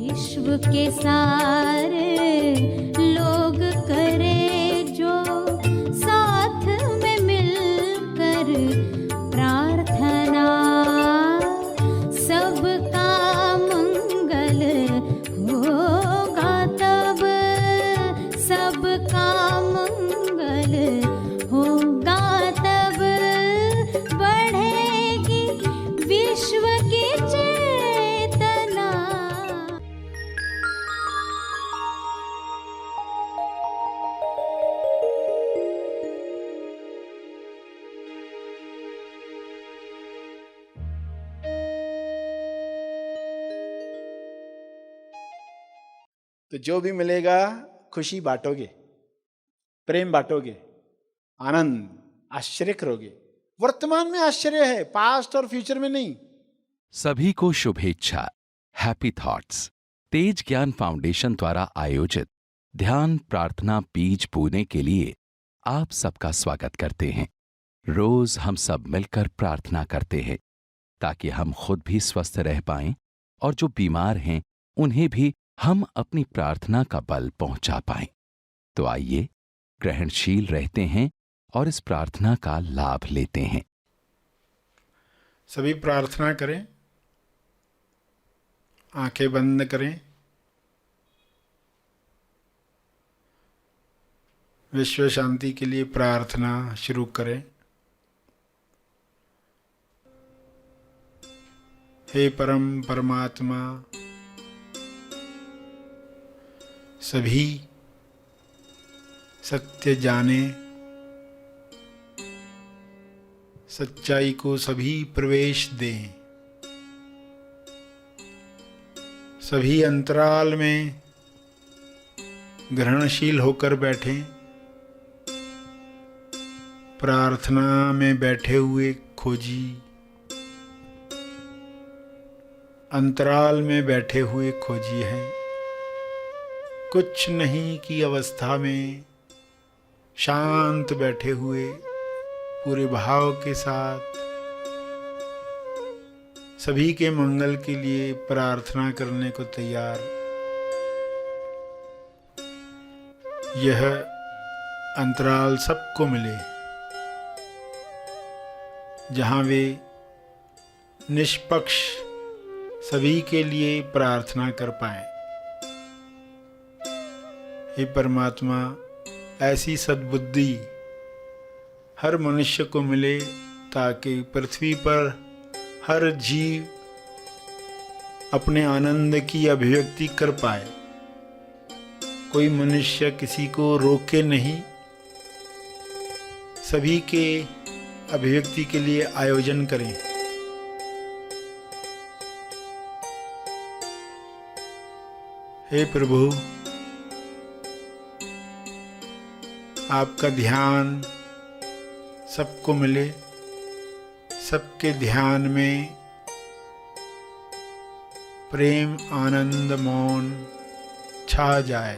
विश्व के सारे लोग करे जो साथ में मिलकर प्रार्थना, सबका मंगल होगा तब, सबका मंगल होगा तब, बढ़ेगी विश्व की चेतना। तो जो भी मिलेगा खुशी बांटोगे, प्रेम बांटोगे, आनंद, आश्चर्य करोगे। वर्तमान में आश्चर्य है, पास्ट और फ्यूचर में नहीं। सभी को शुभेच्छा। हैप्पी थॉट्स तेज ज्ञान फाउंडेशन द्वारा आयोजित ध्यान प्रार्थना बीज बोने के लिए आप सबका स्वागत करते हैं। रोज हम सब मिलकर प्रार्थना करते हैं ताकि हम खुद भी स्वस्थ रह पाएं और जो बीमार हैं उन्हें भी हम अपनी प्रार्थना का बल पहुंचा पाएं। तो आइए ग्रहणशील रहते हैं और इस प्रार्थना का लाभ लेते हैं। सभी प्रार्थना करें, आंखें बंद करें। विश्व शांति के लिए प्रार्थना शुरू करें। हे परम परमात्मा, सभी सत्य जाने, सच्चाई को सभी प्रवेश दें। सभी अंतराल में ग्रहणशील होकर बैठें। प्रार्थना में बैठे हुए खोजी, अंतराल में बैठे हुए खोजी हैं। कुछ नहीं की अवस्था में शांत बैठे हुए पूरे भाव के साथ सभी के मंगल के लिए प्रार्थना करने को तैयार। यह अंतराल सबको मिले जहाँ वे निष्पक्ष सभी के लिए प्रार्थना कर पाएं। हे परमात्मा, ऐसी सद्बुद्धि हर मनुष्य को मिले ताकि पृथ्वी पर हर जीव अपने आनंद की अभिव्यक्ति कर पाए। कोई मनुष्य किसी को रोके नहीं, सभी के अभिव्यक्ति के लिए आयोजन करें। हे प्रभु, आपका ध्यान सबको मिले, सबके ध्यान में प्रेम, आनंद, मौन छा जाए।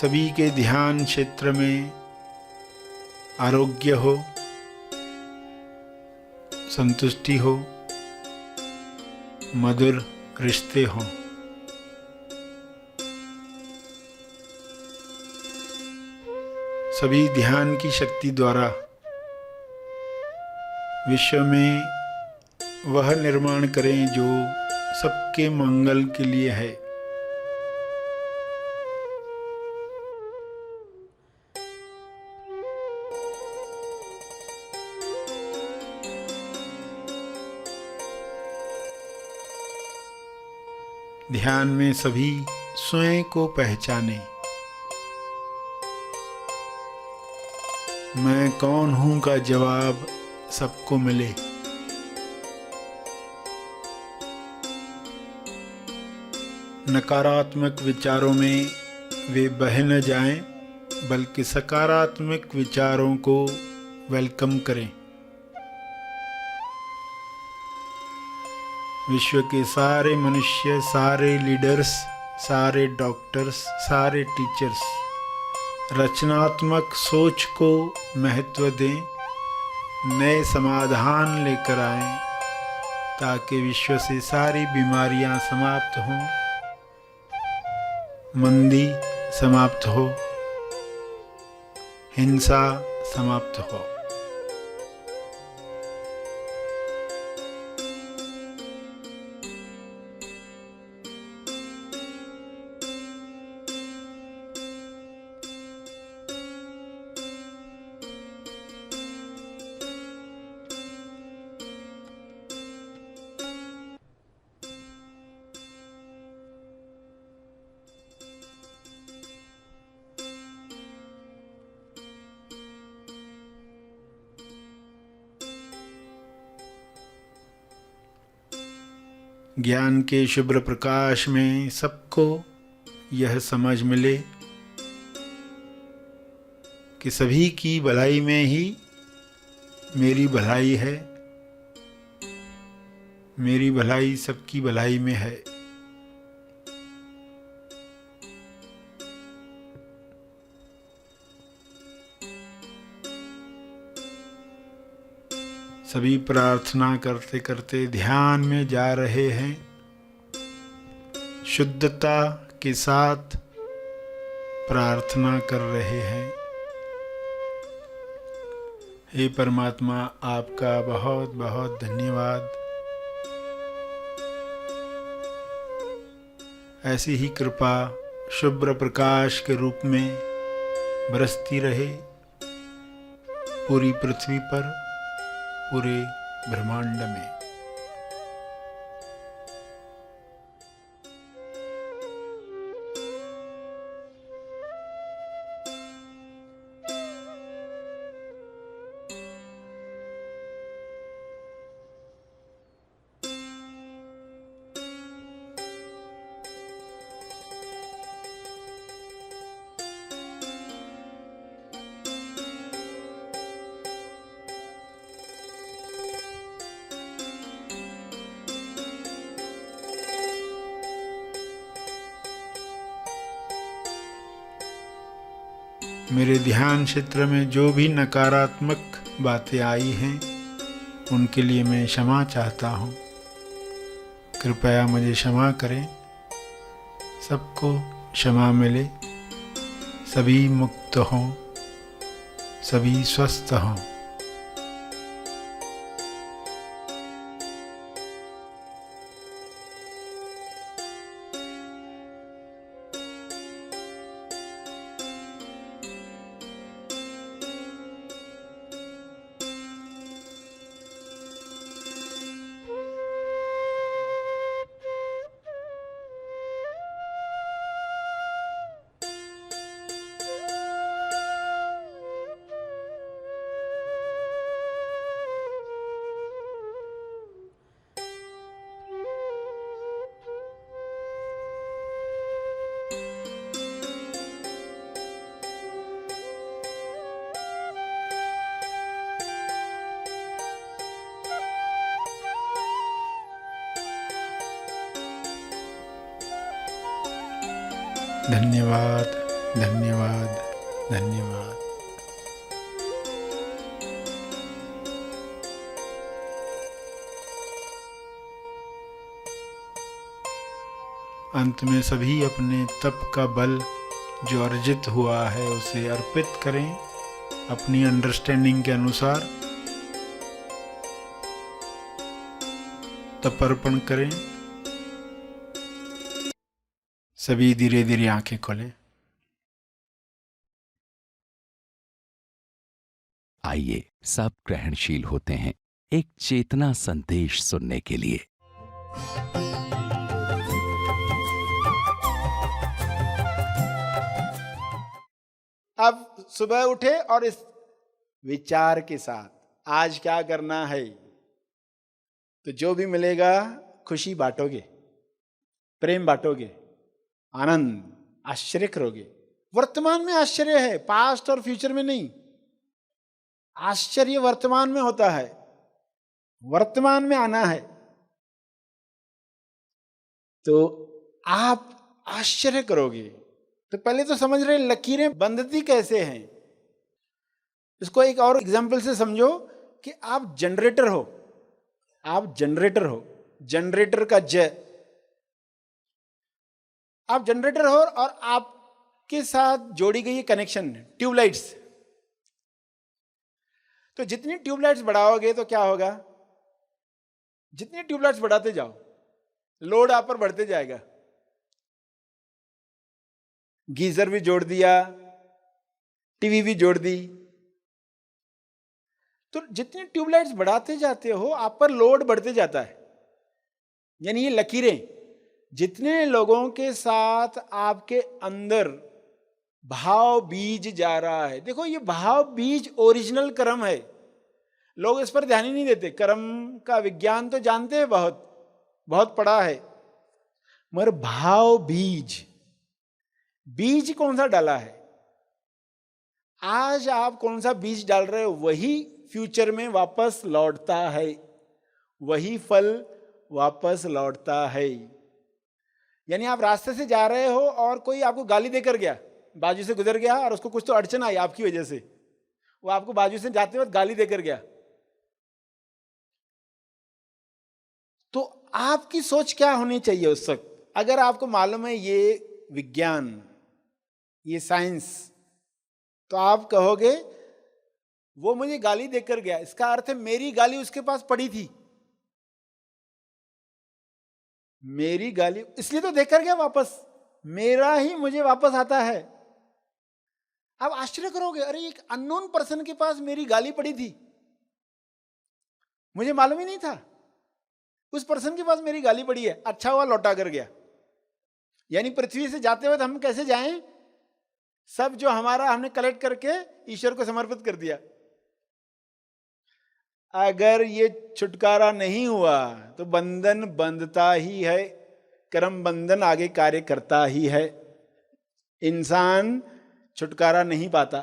सभी के ध्यान क्षेत्र में आरोग्य हो, संतुष्टि हो, मधुर रिश्ते हों। सभी ध्यान की शक्ति द्वारा विश्व में वह निर्माण करें जो सबके मंगल के लिए है। ध्यान में सभी स्वयं को पहचाने। मैं कौन हूं का जवाब सबको मिले। नकारात्मक विचारों में वे बह न जाएं, बल्कि सकारात्मक विचारों को वेलकम करें। विश्व के सारे मनुष्य, सारे लीडर्स, सारे डॉक्टर्स, सारे टीचर्स रचनात्मक सोच को महत्व दें, नए समाधान लेकर आएं ताकि विश्व से सारी बीमारियां समाप्त हों, मंदी समाप्त हो, हिंसा समाप्त हो। ज्ञान के शुभ्र प्रकाश में सबको यह समझ मिले कि सभी की भलाई में ही मेरी भलाई है, मेरी भलाई सबकी भलाई में है। सभी प्रार्थना करते करते ध्यान में जा रहे हैं, शुद्धता के साथ प्रार्थना कर रहे हैं। हे परमात्मा, आपका बहुत बहुत धन्यवाद। ऐसी ही कृपा शुभ्र प्रकाश के रूप में बरसती रहे पूरी पृथ्वी पर, पूरे ब्रह्मांड में। मेरे ध्यान क्षेत्र में जो भी नकारात्मक बातें आई हैं, उनके लिए मैं क्षमा चाहता हूँ। कृपया मुझे क्षमा करें। सबको क्षमा मिले, सभी मुक्त हों, सभी स्वस्थ हों। धन्यवाद, धन्यवाद, धन्यवाद। अंत में सभी अपने तप का बल जो अर्जित हुआ है उसे अर्पित करें अपनी अंडरस्टैंडिंग के अनुसार। तप अर्पण करें। सभी धीरे धीरे आंखें खोलें। आइए सब ग्रहणशील होते हैं एक चेतना संदेश सुनने के लिए। अब सुबह उठे और इस विचार के साथ आज क्या करना है, तो जो भी मिलेगा खुशी बांटोगे, प्रेम बांटोगे, आनंद, आश्चर्य करोगे। वर्तमान में आश्चर्य है, पास्ट और फ्यूचर में नहीं। आश्चर्य वर्तमान में होता है, वर्तमान में आना है। तो आप आश्चर्य करोगे। तो पहले तो समझ रहे लकीरें बंधती कैसे हैं। इसको एक और एग्जाम्पल से समझो कि आप जनरेटर हो, आप जनरेटर हो, जनरेटर का ज, आप जनरेटर हो और आपके साथ जोड़ी गई कनेक्शन ट्यूबलाइट्स। तो जितनी ट्यूबलाइट्स बढ़ाओगे तो क्या होगा, जितनी ट्यूबलाइट्स बढ़ाते जाओ लोड आप पर बढ़ते जाएगा। गीजर भी जोड़ दिया, टीवी भी जोड़ दी, तो जितनी ट्यूबलाइट्स बढ़ाते जाते हो आप पर लोड बढ़ते जाता है। यानी ये लकीरें, जितने लोगों के साथ आपके अंदर भाव बीज जा रहा है, देखो ये भाव बीज ओरिजिनल कर्म है, लोग इस पर ध्यान ही नहीं देते। कर्म का विज्ञान तो जानते हैं, बहुत बहुत पढ़ा है, मगर भाव बीज, बीज कौन सा डाला है, आज आप कौन सा बीज डाल रहे हो वही फ्यूचर में वापस लौटता है, वही फल वापस लौटता है। यानी आप रास्ते से जा रहे हो और कोई आपको गाली देकर गया, बाजू से गुजर गया और उसको कुछ तो अड़चन आई आपकी वजह से, वो आपको बाजू से जाते वक्त गाली देकर गया, तो आपकी सोच क्या होनी चाहिए उस वक्त? अगर आपको मालूम है ये विज्ञान, ये साइंस, तो आप कहोगे वो मुझे गाली देकर गया, इसका अर्थ है मेरी गाली उसके पास पड़ी थी, मेरी गाली इसलिए तो देकर गया वापस, मेरा ही मुझे वापस आता है। आप आश्चर्य करोगे, अरे एक अननोन पर्सन के पास मेरी गाली पड़ी थी, मुझे मालूम ही नहीं था, उस पर्सन के पास मेरी गाली पड़ी है, अच्छा हुआ लौटा कर गया। यानी पृथ्वी से जाते हुए हम कैसे जाएं, सब जो हमारा हमने कलेक्ट करके ईश्वर को समर्पित कर दिया। अगर ये छुटकारा नहीं हुआ तो बंधन बंधता ही है, कर्म बंधन आगे कार्य करता ही है, इंसान छुटकारा नहीं पाता।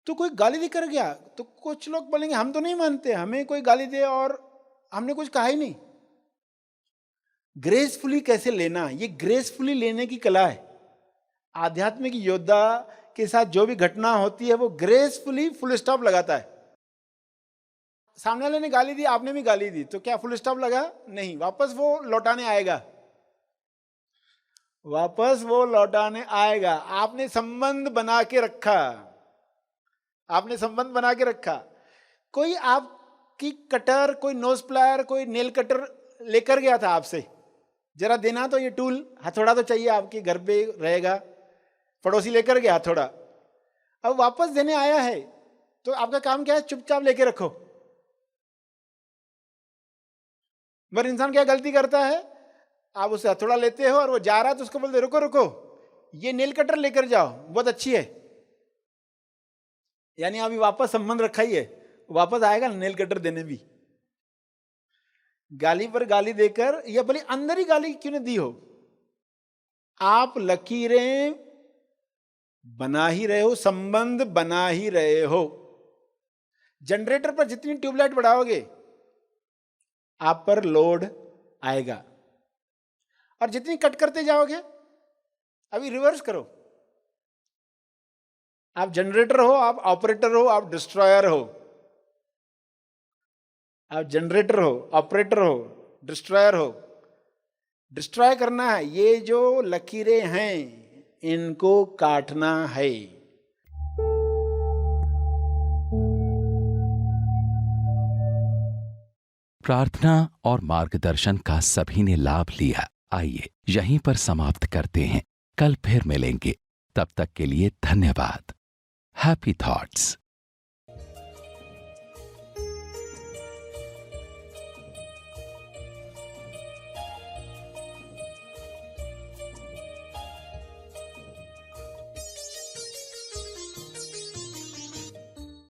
तो कोई गाली देकर गया तो कुछ लोग बोलेंगे हम तो नहीं मानते, हमें कोई गाली दे और हमने कुछ कहा ही नहीं। ग्रेसफुली कैसे लेना, ये ग्रेसफुली लेने की कला है। आध्यात्मिक योद्धा के साथ जो भी घटना होती है वो ग्रेसफुली फुल स्टॉप लगाता है। सामने वाले ने गाली दी, आपने भी गाली दी, तो क्या फुल स्टॉप लगा? नहीं, वापस वो लौटाने आएगा, वापस वो लौटाने आएगा। आपने संबंध बना के रखा, आपने संबंध बना के रखा। कोई आपकी कटर, कोई नोज प्लायर, कोई नेल कटर लेकर गया था आपसे, जरा देना तो ये टूल, हथौड़ा तो चाहिए, आपके घर पे रहेगा, पड़ोसी लेकर गया हथौड़ा, अब वापस देने आया है, तो आपका काम क्या है? चुपचाप लेके रखो। मगर इंसान क्या गलती करता है, आप उससे हथौड़ा लेते हो और वो जा रहा है तो उसको बोलते रुको रुको, ये नेल कटर लेकर जाओ, बहुत अच्छी है। यानी अभी वापस संबंध रखा ही है, वापस आएगा नेल कटर देने भी। गाली पर गाली देकर, या भले अंदर ही गाली क्यों नहीं दी हो, आप लकीरें बना ही रहे हो, संबंध बना ही रहे हो। जनरेटर पर जितनी ट्यूबलाइट बढ़ाओगे आप पर लोड आएगा, और जितनी कट करते जाओगे, अभी रिवर्स करो, आप जनरेटर हो, आप ऑपरेटर हो, आप डिस्ट्रॉयर हो। आप जनरेटर हो, ऑपरेटर हो, डिस्ट्रॉयर हो। डिस्ट्रॉय करना है, ये जो लकीरें हैं इनको काटना है। प्रार्थना और मार्गदर्शन का सभी ने लाभ लिया। आइए यहीं पर समाप्त करते हैं, कल फिर मिलेंगे, तब तक के लिए धन्यवाद। Happy thoughts.